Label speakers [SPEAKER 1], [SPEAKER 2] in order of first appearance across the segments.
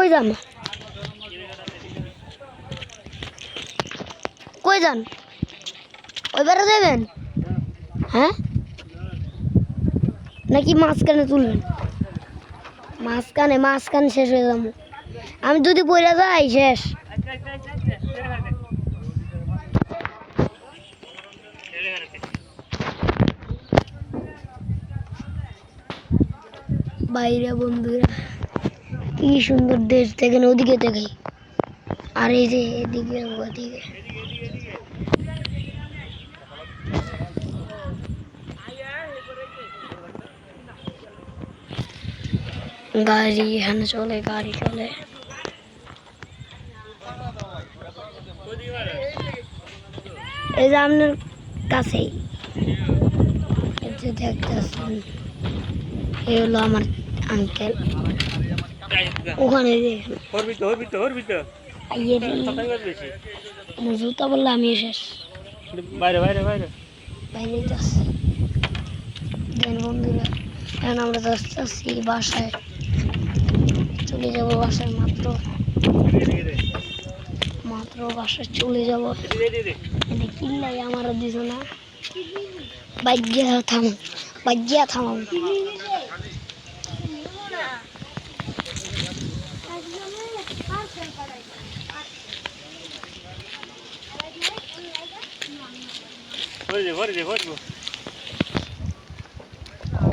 [SPEAKER 1] কই যান কই যান ওই বেড়া যাবেন হ্যাঁ নাকি মাঝখানে তুলবেন মাঝখানে শেষ হয়ে যাবো আমি যদি বইরা যাই শেষ বাইরে বন্ধুরা কি সুন্দর দেশ দেখেন ওদিকে দেখাই আর এই যে এদিকে ওদিকে গাড়ি এখানে চলে গাড়ি চলে এই যে আপনার কাছেই দেখতেছেন এই হলো আমার আঙ্কেল ওখানে জুতা বললে আমি শেষ বাইরে যাচ্ছি দেন বন্ধুরা এখন আমরা যাচ্ছি বাসায় চলে যাব বাসায় মাত্র বাসায় চলে যাব কিনলাই আমারও দিছ না বাজ্যা থামাম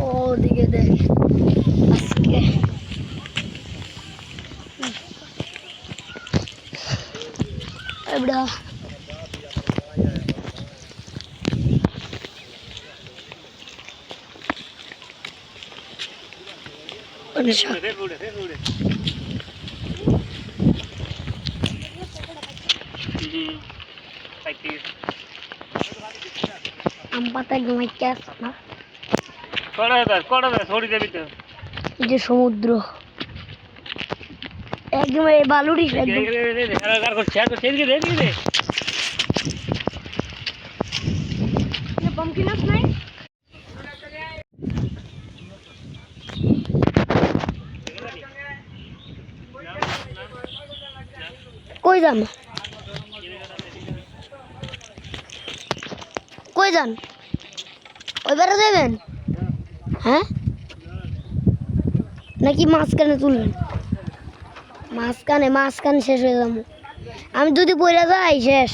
[SPEAKER 1] ওদিকে দেখ আজকে এবড়া আম পাতায় ঘুমাইতে আসছে না এই যে সমুদ্র একদম এই বালুরি কই যান ওই বেড়া যাবেন হ্যাঁ নাকি মাঝখানে তুলবেন মাঝখানে শেষ হয়ে যাবো আমি যদি বইরা যাই শেষ